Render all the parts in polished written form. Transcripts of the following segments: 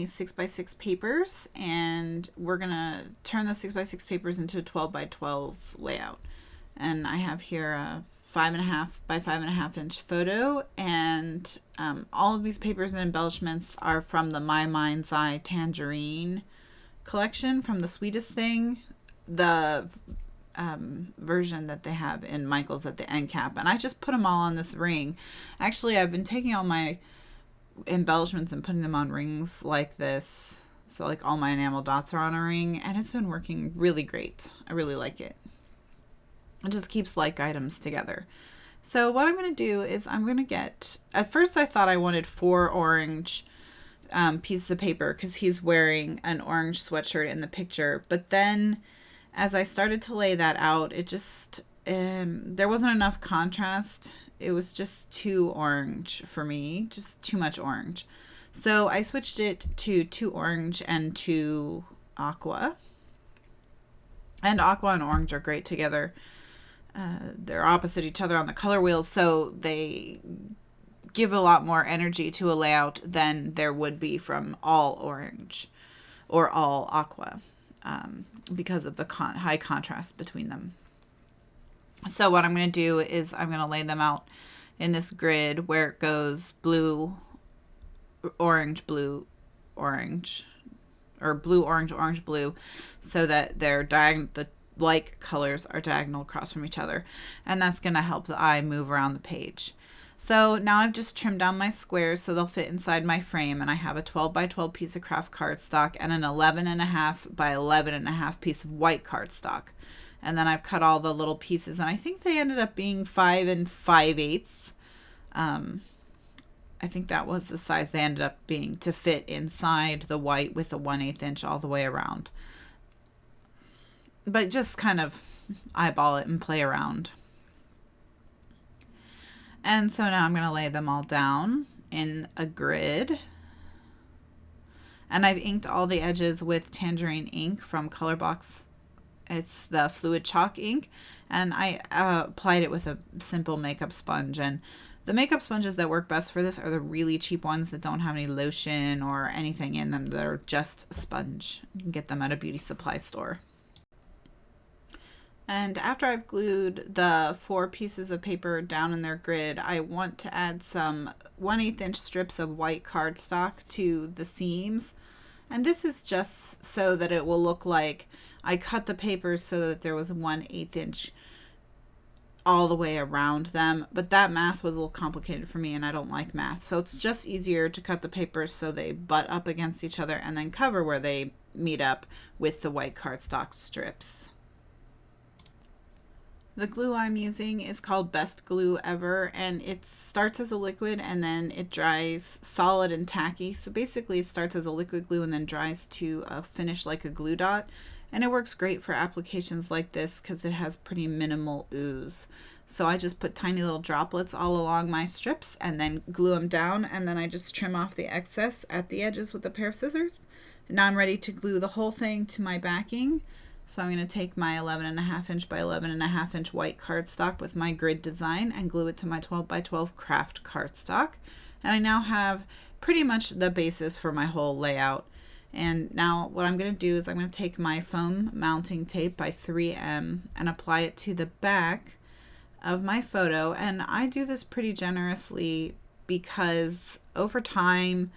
me 6x6 papers, and we're gonna turn the 6x6 papers into a 12x12 layout. And I have here a 5.5 by 5.5 inch photo, and all of these papers and embellishments are from the My Mind's Eye Tangerine collection from The Sweetest Thing, the version that they have in Michael's at the end cap. And I just put them all on this ring. Actually, I've been taking all my embellishments and putting them on rings like this, so like all my enamel dots are on a ring, and it's been working really great. I really like it. It just keeps like items together. So what I'm going to do is I'm going to get, at first I thought I wanted 4 orange pieces of paper because he's wearing an orange sweatshirt in the picture, but then as I started to lay that out, it just there wasn't enough contrast. It was just too orange for me, just too much orange. So I switched it to 2 orange and 2 aqua. And aqua and orange are great together. They're opposite each other on the color wheels, so they give a lot more energy to a layout than there would be from all orange or all aqua, because of the high contrast between them. So what I'm going to do is I'm going to lay them out in this grid where it goes blue, orange, blue, orange, or blue, orange, orange, blue, so that they're the like colors are diagonal across from each other. And that's going to help the eye move around the page. So now I've just trimmed down my squares so they'll fit inside my frame, and I have a 12x12 piece of craft cardstock and an 11.5 by 11.5 piece of white cardstock. And then I've cut all the little pieces, and I think they ended up being 5 5/8. I think that was the size they ended up being to fit inside the white with a 1/8 inch all the way around. But just kind of eyeball it and play around. And so now I'm going to lay them all down in a grid. And I've inked all the edges with tangerine ink from Colorbox. It's the fluid chalk ink, and I applied it with a simple makeup sponge. And the makeup sponges that work best for this are the really cheap ones that don't have any lotion or anything in them, that are just a sponge. You can get them at a beauty supply store. And after I've glued the 4 pieces of paper down in their grid, I want to add some 1/8 inch strips of white cardstock to the seams. And this is just so that it will look like I cut the papers so that there was 1/8 inch all the way around them. But that math was a little complicated for me, and I don't like math. So it's just easier to cut the papers so they butt up against each other and then cover where they meet up with the white cardstock strips. The glue I'm using is called Best Glue Ever, and it starts as a liquid and then it dries solid and tacky. So basically it starts as a liquid glue and then dries to a finish like a glue dot. And it works great for applications like this because it has pretty minimal ooze. So I just put tiny little droplets all along my strips and then glue them down, and then I just trim off the excess at the edges with a pair of scissors. And now I'm ready to glue the whole thing to my backing. So I'm going to take my 11.5 inch by 11.5 inch white cardstock with my grid design and glue it to my 12x12 craft cardstock. And I now have pretty much the basis for my whole layout. And now what I'm going to do is I'm going to take my foam mounting tape by 3M and apply it to the back of my photo. And I do this pretty generously because over time,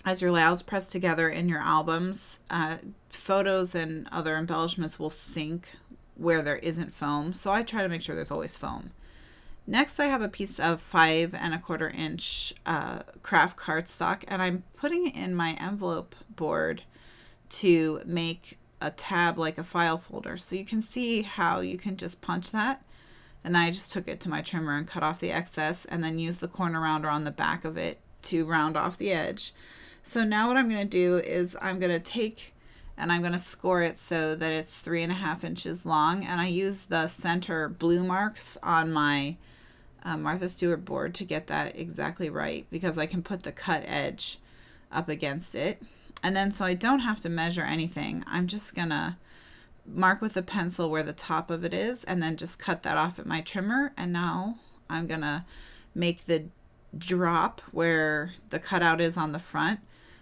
as your layouts press together in your albums, photos and other embellishments will sink where there isn't foam. So I try to make sure there's always foam. Next, I have a piece of 5 1/4 inch craft cardstock, and I'm putting it in my envelope board to make a tab like a file folder. So you can see how you can just punch that. And then I just took it to my trimmer and cut off the excess, and then use the corner rounder on the back of it to round off the edge. So now what I'm going to do is I'm going to take and I'm going to score it so that it's 3.5 inches long. And I use the center blue marks on my Martha Stewart board to get that exactly right, because I can put the cut edge up against it. And then so I don't have to measure anything, I'm just going to mark with a pencil where the top of it is and then just cut that off at my trimmer. And now I'm going to make the drop where the cutout is on the front.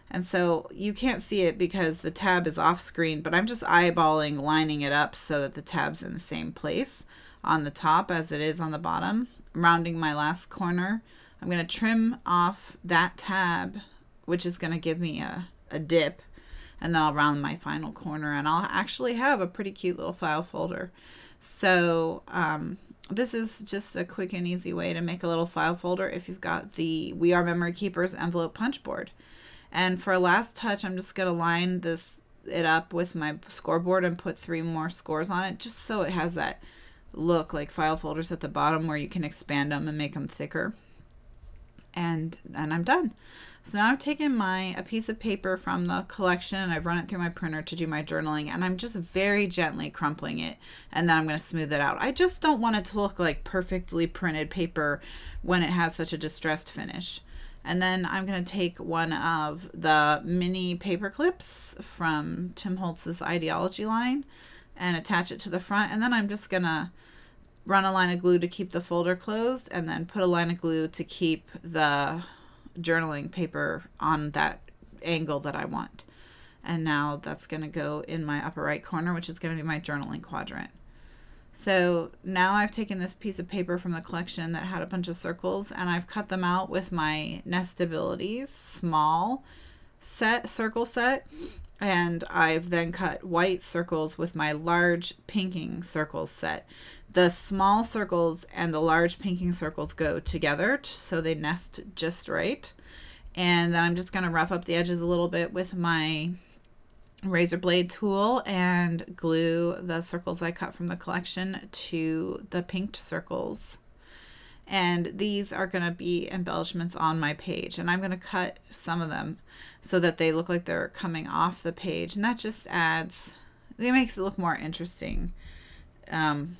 And so you can't see it because the tab is off screen, but I'm just eyeballing lining it up so that the tab's in the same place on the top as it is on the bottom. I'm rounding my last corner. I'm going to trim off that tab, which is going to give me a dip, and then I'll round my final corner, and I'll actually have a pretty cute little file folder. So this is just a quick and easy way to make a little file folder if you've got the We Are Memory Keepers envelope punch board. And for a last touch, I'm just going to line it up with my scoreboard and put 3 more scores on it, just so it has that look like file folders at the bottom where you can expand them and make them thicker. And I'm done. So now I've taken a piece of paper from the collection and I've run it through my printer to do my journaling, and I'm just very gently crumpling it, and then I'm going to smooth it out. I just don't want it to look like perfectly printed paper when it has such a distressed finish. And then I'm going to take one of the mini paper clips from Tim Holtz's Ideology line and attach it to the front, and then I'm just going to run a line of glue to keep the folder closed, and then put a line of glue to keep the journaling paper on that angle that I want. And now that's going to go in my upper right corner, which is going to be my journaling quadrant. So now I've taken this piece of paper from the collection that had a bunch of circles, and I've cut them out with my Nestabilities small circle set, and I've then cut white circles with my large pinking circles set. The small circles and the large pinking circles go together so they nest just right. And then I'm just going to rough up the edges a little bit with my razor blade tool and glue the circles I cut from the collection to the pinked circles. And these are going to be embellishments on my page, and I'm going to cut some of them so that they look like they're coming off the page, and that just it makes it look more interesting, and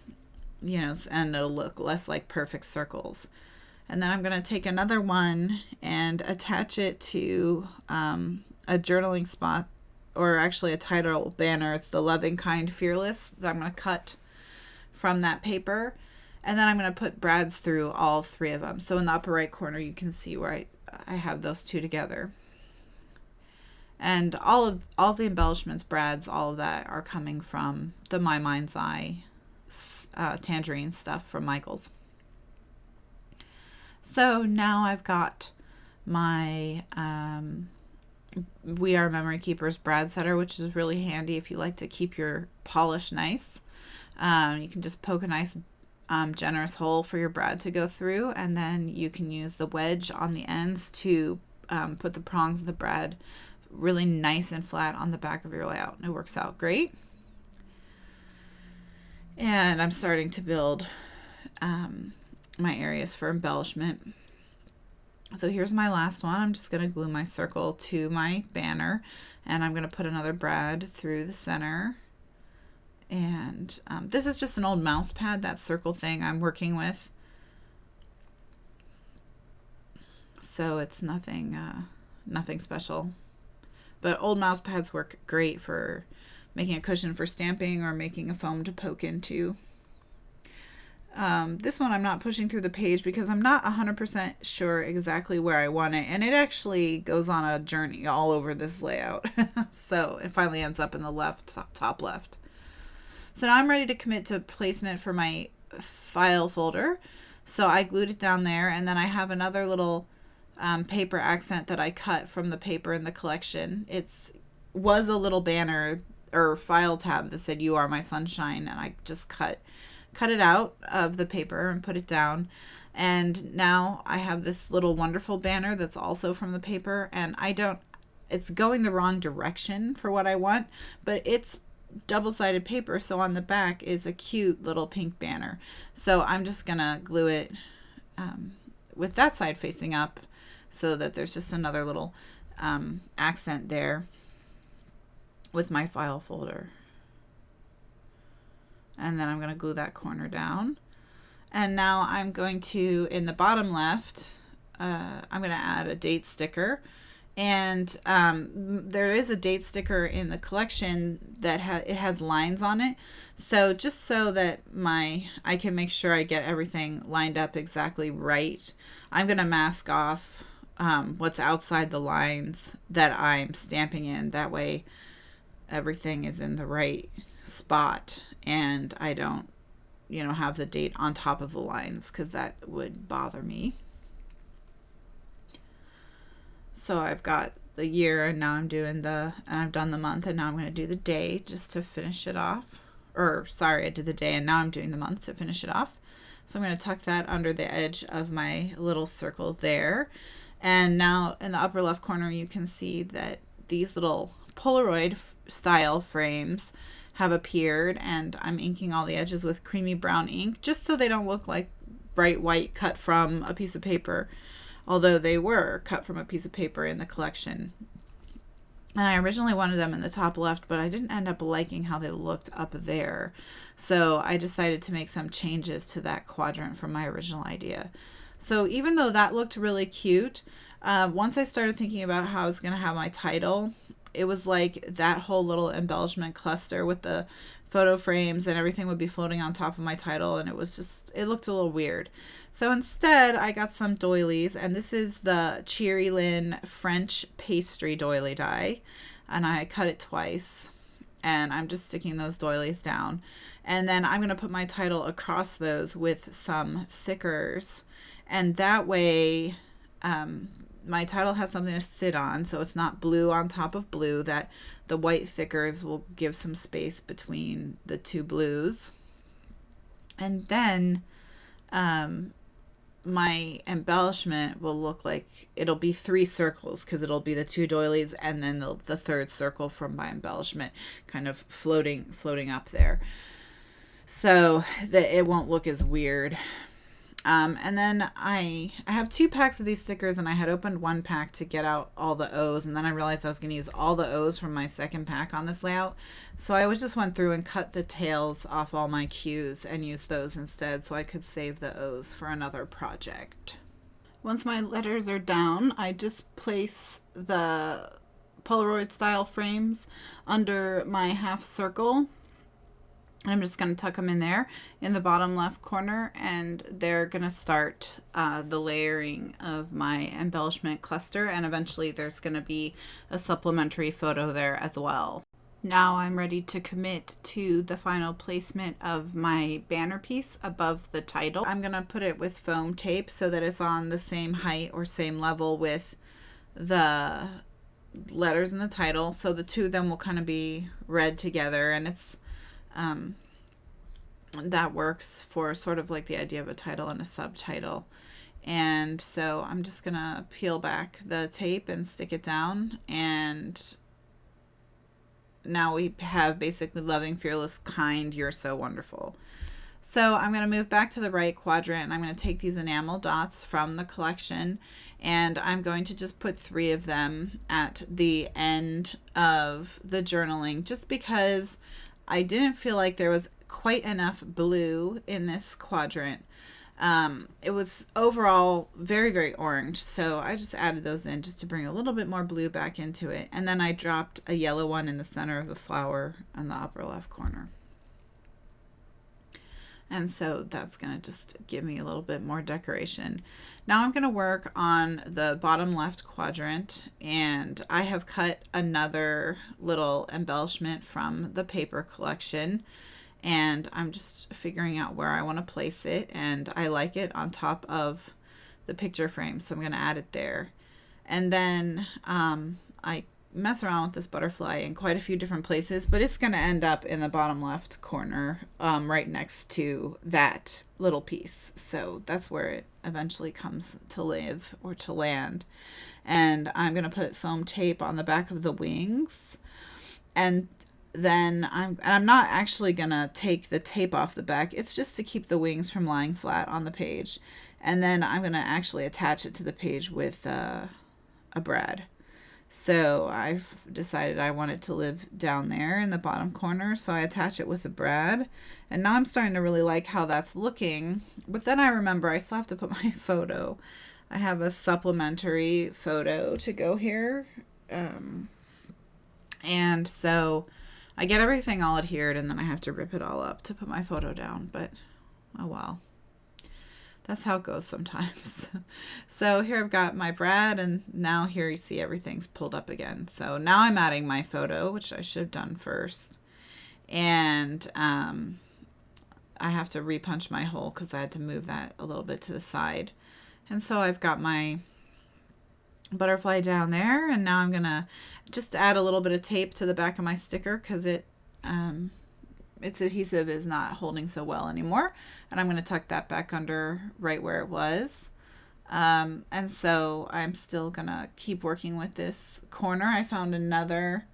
it'll look less like perfect circles. And then I'm going to take another one and attach it to a journaling spot, or actually a title banner. It's the Loving Kind Fearless that I'm going to cut from that paper. And then I'm going to put brads through all 3 of them. So in the upper right corner, you can see where I have those 2 together. And all the embellishments, brads, all of that are coming from the My Mind's Eye tangerine stuff from Michael's. So now I've got my We Are Memory Keepers brad setter, which is really handy if you like to keep your polish nice. You can just poke a nice generous hole for your brad to go through, and then you can use the wedge on the ends to put the prongs of the brad really nice and flat on the back of your layout. It works out great. And I'm starting to build my areas for embellishment. So here's my last one. I'm just going to glue my circle to my banner, and I'm going to put another brad through the center. And this is just an old mouse pad, that circle thing I'm working with. So it's nothing special. But old mouse pads work great for making a cushion for stamping or making a foam to poke into. This one I'm not pushing through the page because I'm not 100% sure exactly where I want it. And it actually goes on a journey all over this layout. So it finally ends up in the top left. So now I'm ready to commit to placement for my file folder. So I glued it down there, and then I have another little paper accent that I cut from the paper in the collection. It was a little banner or file tab that said "You Are My Sunshine," and I just cut it out of the paper and put it down. And now I have this little wonderful banner that's also from the paper, and it's going the wrong direction for what I want, but it's double-sided paper, so on the back is a cute little pink banner. So I'm just gonna glue it with that side facing up so that there's just another little accent there with my file folder. And then I'm going to glue that corner down. And now I'm going to, in the bottom left, I'm going to add a date sticker. And there is a date sticker in the collection that it has lines on it. So just so that I can make sure I get everything lined up exactly right, I'm going to mask off what's outside the lines that I'm stamping in. That way everything is in the right spot and I don't, have the date on top of the lines, because that would bother me. So I've got the year, and now and I've done the month, and now I'm going to do the day just to finish it off. Or sorry, I did the day and now I'm doing the month to finish it off. So I'm going to tuck that under the edge of my little circle there. And now in the upper left corner, you can see that these little Polaroid style frames have appeared, and I'm inking all the edges with creamy brown ink just so they don't look like bright white cut from a piece of paper, although they were cut from a piece of paper in the collection. And I originally wanted them in the top left, but I didn't end up liking how they looked up there. So I decided to make some changes to that quadrant from my original idea. So even though that looked really cute, once I started thinking about how I was going to have my title, it was like that whole little embellishment cluster with the photo frames and everything would be floating on top of my title, and it looked a little weird. So instead I got some doilies, and this is the Cheery Lynn French pastry doily die, and I cut it twice, and I'm just sticking those doilies down, and then I'm going to put my title across those with some thickers, and that way my title has something to sit on, so it's not blue on top of blue. That the white thickers will give some space between the two blues. And then my embellishment will look like it'll be 3 circles, because it'll be the 2 doilies and then the third circle from my embellishment kind of floating up there, so that it won't look as weird. And then I have 2 packs of these stickers, and I had opened one pack to get out all the O's, and then I realized I was going to use all the O's from my second pack on this layout. So I just went through and cut the tails off all my Q's and used those instead, so I could save the O's for another project. Once my letters are down, I just place the Polaroid style frames under my half circle. I'm just going to tuck them in there in the bottom left corner, and they're going to start the layering of my embellishment cluster, and eventually there's going to be a supplementary photo there as well. Now I'm ready to commit to the final placement of my banner piece above the title. I'm going to put it with foam tape so that it's on the same height or same level with the letters in the title, so the two of them will kind of be read together, and it's that works for sort of like the idea of a title and a subtitle. And so I'm just gonna peel back the tape and stick it down, and now we have basically loving, fearless, kind, you're so wonderful. So I'm going to move back to the right quadrant, and I'm going to take these enamel dots from the collection, and I'm going to just put 3 of them at the end of the journaling, just because I didn't feel like there was quite enough blue in this quadrant. It was overall very, very orange, so I just added those in just to bring a little bit more blue back into it. And then I dropped a yellow one in the center of the flower on the upper left corner. And so that's going to just give me a little bit more decoration. Now I'm going to work on the bottom left quadrant, and I have cut another little embellishment from the paper collection, and I'm just figuring out where I want to place it, and I like it on top of the picture frame, so I'm going to add it there. And then I mess around with this butterfly in quite a few different places, but it's going to end up in the bottom left corner, right next to that little piece. So that's where it eventually comes to live or to land. And I'm going to put foam tape on the back of the wings, and then I'm not actually going to take the tape off the back. It's just to keep the wings from lying flat on the page. And then I'm going to actually attach it to the page with a brad. So I've decided I want it to live down there in the bottom corner, so I attach it with a brad. And now I'm starting to really like how that's looking. But then I remember I still have to put my photo I have a supplementary photo to go here. And so I get everything all adhered, and then I have to rip it all up to put my photo down. But, oh well. That's how it goes sometimes. So here I've got my Brad, and now here you see everything's pulled up again. So now I'm adding my photo, which I should have done first. And I have to repunch my hole because I had to move that a little bit to the side. And so I've got my butterfly down there, and now I'm going to just add a little bit of tape to the back of my sticker because its adhesive is not holding so well anymore, and I'm going to tuck that back under right where it was. And so I'm still going to keep working with this corner. I found another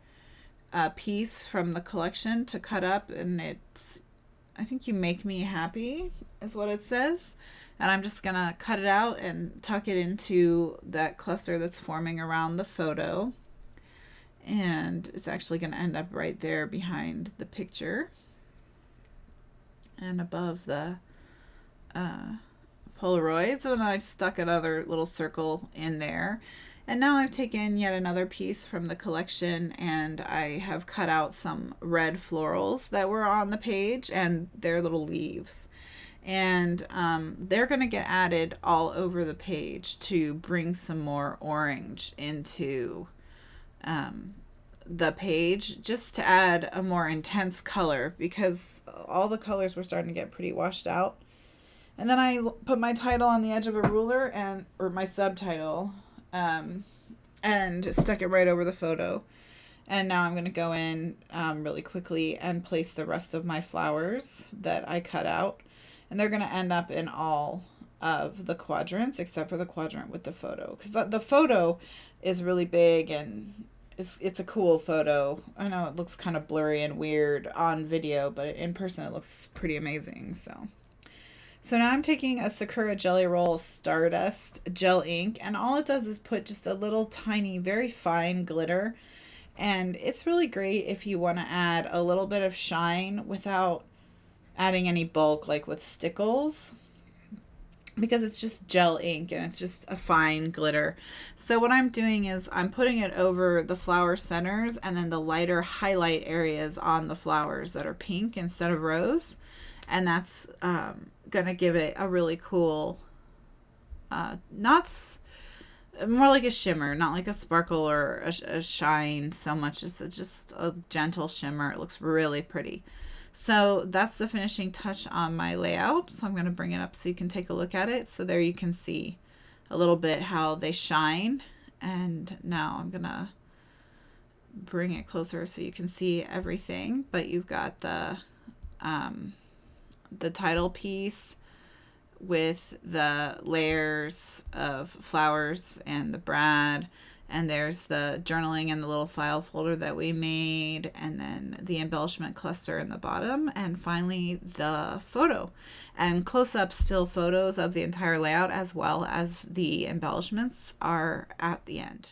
piece from the collection to cut up, and it's, I think "You Make Me Happy" is what it says. And I'm just going to cut it out and tuck it into that cluster that's forming around the photo. And it's actually going to end up right there behind the picture and above the Polaroids. And then I stuck another little circle in there. And now I've taken yet another piece from the collection, and I have cut out some red florals that were on the page and their little leaves. And they're going to get added all over the page to bring some more orange into the page, just to add a more intense color, because all the colors were starting to get pretty washed out. And then I put my title on the edge of a ruler, or my subtitle, and stuck it right over the photo. And now I'm going to go in really quickly and place the rest of my flowers that I cut out. And they're going to end up in all of the quadrants except for the quadrant with the photo. Because the photo is really big, and it's a cool photo. I know it looks kind of blurry and weird on video, but in person it looks pretty amazing. So now I'm taking a Sakura Jelly Roll Stardust gel ink, and all it does is put just a little tiny, very fine glitter. And it's really great if you want to add a little bit of shine without adding any bulk like with stickles, because it's just gel ink and it's just a fine glitter. So what I'm doing is I'm putting it over the flower centers and then the lighter highlight areas on the flowers that are pink instead of rose, and that's gonna give it a really cool more like a shimmer, not like a sparkle or a shine so much as just a gentle shimmer. It looks really pretty. So that's the finishing touch on my layout. So I'm going to bring it up so you can take a look at it. So there you can see a little bit how they shine. And now I'm going to bring it closer so you can see everything. But you've got the title piece with the layers of flowers and the Brad. And there's the journaling and the little file folder that we made, and then the embellishment cluster in the bottom, and finally the photo. And close-up still photos of the entire layout as well as the embellishments are at the end.